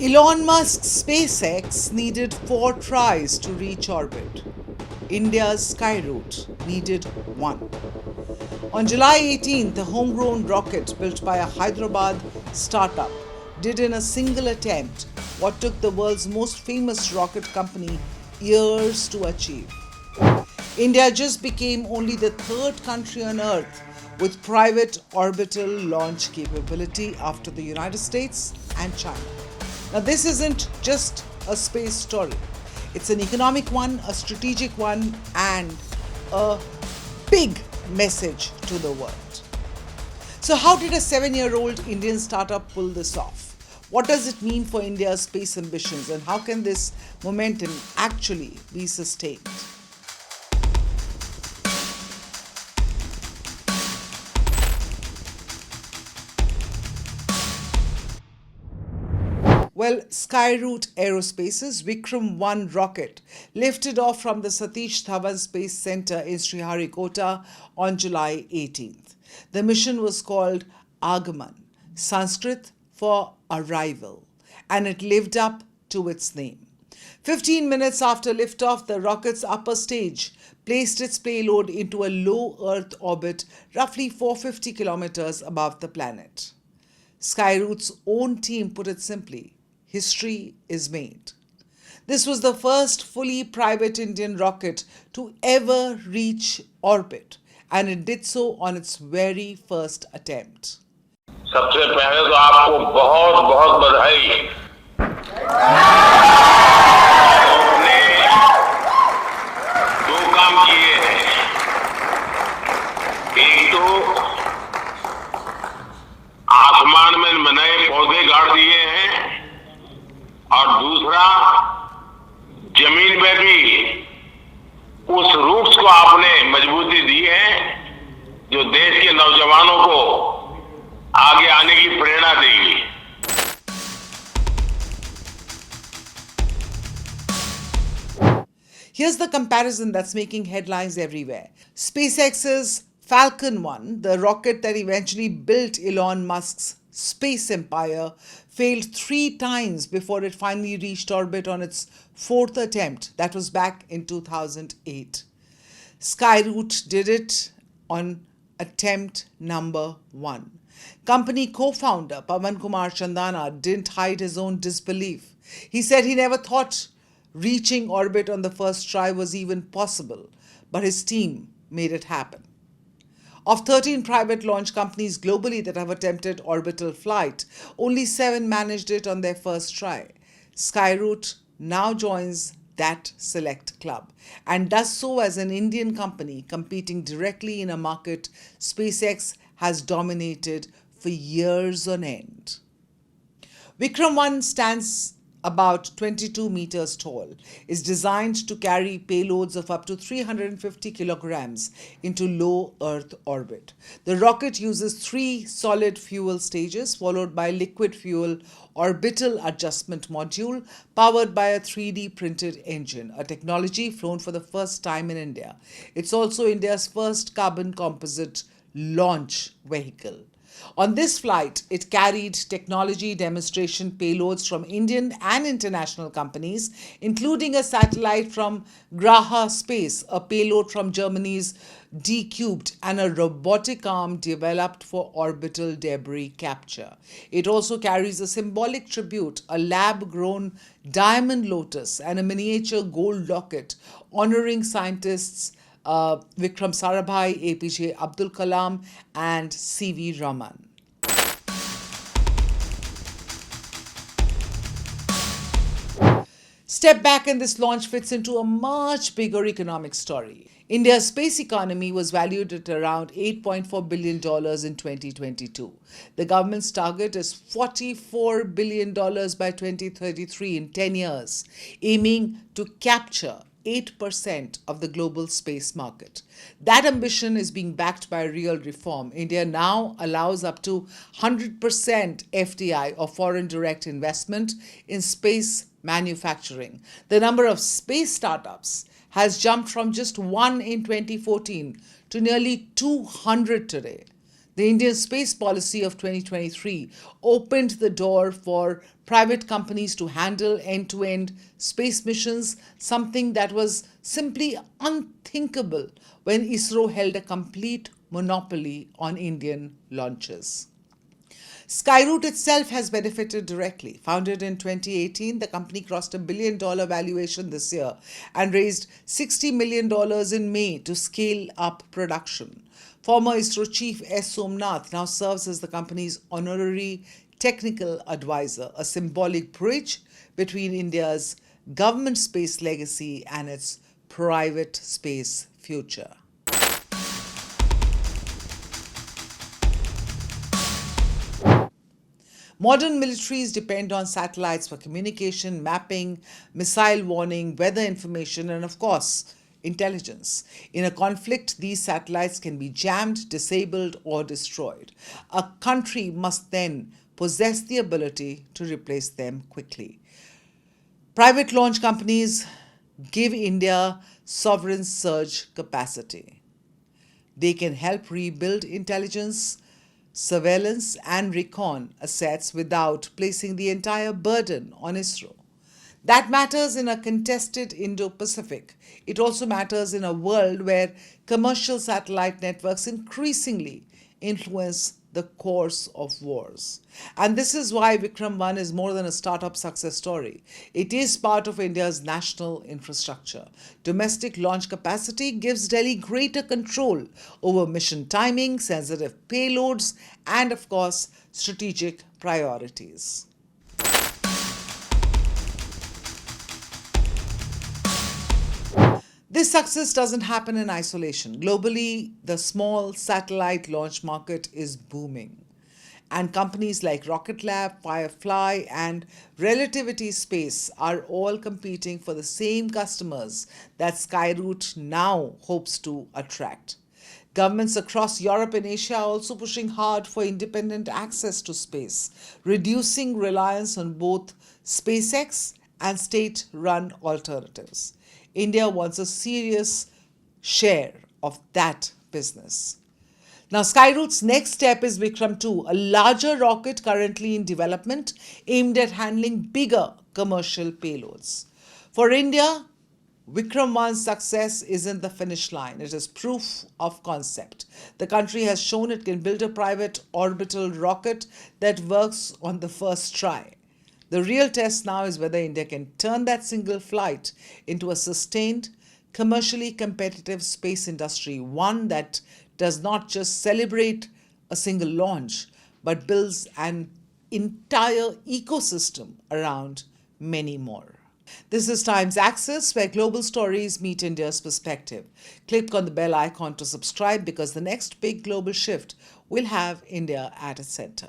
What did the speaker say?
Elon Musk's SpaceX needed 4 tries to reach orbit. India's Skyroot needed 1. On July 18th, a homegrown rocket built by a Hyderabad startup did in a single attempt what took the world's most famous rocket company years to achieve. India just became only the 3rd country on Earth with private orbital launch capability after the United States and China. Now, this isn't just a space story. It's an economic one, a strategic one, and a big message to the world. So how did a 7-year-old Indian startup pull this off? What does it mean for India's space ambitions, and how can this momentum actually be sustained? Well, Skyroot Aerospace's Vikram-1 rocket lifted off from the Satish Dhawan Space Center in Sriharikota on July 18th. The mission was called Agaman, Sanskrit for arrival, and it lived up to its name. 15 minutes after liftoff, the rocket's upper stage placed its payload into a low Earth orbit roughly 450 kilometers above the planet. Skyroot's own team put it simply: history is made. This was the first fully private Indian rocket to ever reach orbit, and it did so on its very first attempt. सबसे पहले तो आपको बहुत बहुत बधाई। आपने 2 काम किए हैं। एक तो आसमान में नए पौधे गाड़ दिए हैं, और दूसरा जमीन में भी उस रूट्स को आपने मजबूती दी है जो देश के नौजवानों को आगे आने की प्रेरणा देगी। Here's the comparison that's making headlines everywhere. SpaceX's Falcon 1, the rocket that eventually built Elon Musk's space empire, failed 3 times before it finally reached orbit on its 4th attempt. That was back in 2008. Skyroot did it on attempt number 1. Company co-founder Pawan Kumar Chandana didn't hide his own disbelief. He said he never thought reaching orbit on the first try was even possible, but his team made it happen. Of 13 private launch companies globally that have attempted orbital flight, only 7 managed it on their first try. Skyroot now joins that select club, and does so as an Indian company competing directly in a market SpaceX has dominated for years on end. Vikram-1 stands about 22 meters tall, is designed to carry payloads of up to 350 kilograms into low Earth orbit. The rocket uses 3 solid fuel stages followed by liquid fuel orbital adjustment module powered by a 3D printed engine, a technology flown for the first time in India. It's also India's first carbon composite launch vehicle. On this flight, it carried technology demonstration payloads from Indian and international companies, including a satellite from Graha Space, a payload from Germany's D-Cubed, and a robotic arm developed for orbital debris capture. It also carries a symbolic tribute, a lab-grown diamond lotus, and a miniature gold locket honoring scientists Vikram Sarabhai, APJ Abdul Kalam, and C.V. Raman. Step back, and this launch fits into a much bigger economic story. India's space economy was valued at around $8.4 billion in 2022. The government's target is $44 billion by 2033 in 10 years, aiming to capture 8% of the global space market. That ambition is being backed by real reform. India now allows up to 100% FDI, or foreign direct investment, in space manufacturing. The number of space startups has jumped from just 1 in 2014 to nearly 200 today. The Indian space policy of 2023 opened the door for private companies to handle end-to-end space missions, something that was simply unthinkable when ISRO held a complete monopoly on Indian launches. Skyroot itself has benefited directly. Founded in 2018, the company crossed $1 billion valuation this year and raised $60 million in May to scale up production. Former ISRO chief S. Somnath now serves as the company's honorary technical advisor, a symbolic bridge between India's government space legacy and its private space future. Modern militaries depend on satellites for communication, mapping, missile warning, weather information, and of course, intelligence. In a conflict, these satellites can be jammed, disabled, or destroyed. A country must then possess the ability to replace them quickly. Private launch companies give India sovereign surge capacity. They can help rebuild intelligence, surveillance, and recon assets without placing the entire burden on ISRO. That matters in a contested Indo-Pacific. It also matters in a world where commercial satellite networks increasingly influence the course of wars. And this is why Vikram-1 is more than a startup success story. It is part of India's national infrastructure. Domestic launch capacity gives Delhi greater control over mission timing, sensitive payloads, and of course, strategic priorities. This success doesn't happen in isolation. Globally, the small satellite launch market is booming. And companies like Rocket Lab, Firefly, and Relativity Space are all competing for the same customers that Skyroot now hopes to attract. Governments across Europe and Asia are also pushing hard for independent access to space, reducing reliance on both SpaceX and state-run alternatives. India wants a serious share of that business. Now, Skyroot's next step is Vikram-2, a larger rocket currently in development aimed at handling bigger commercial payloads. For India, Vikram-1's success isn't the finish line. It is proof of concept. The country has shown it can build a private orbital rocket that works on the first try. The real test now is whether India can turn that single flight into a sustained, commercially competitive space industry, one that does not just celebrate a single launch, but builds an entire ecosystem around many more. This is Times Access, where global stories meet India's perspective. Click on the bell icon to subscribe because the next big global shift will have India at its center.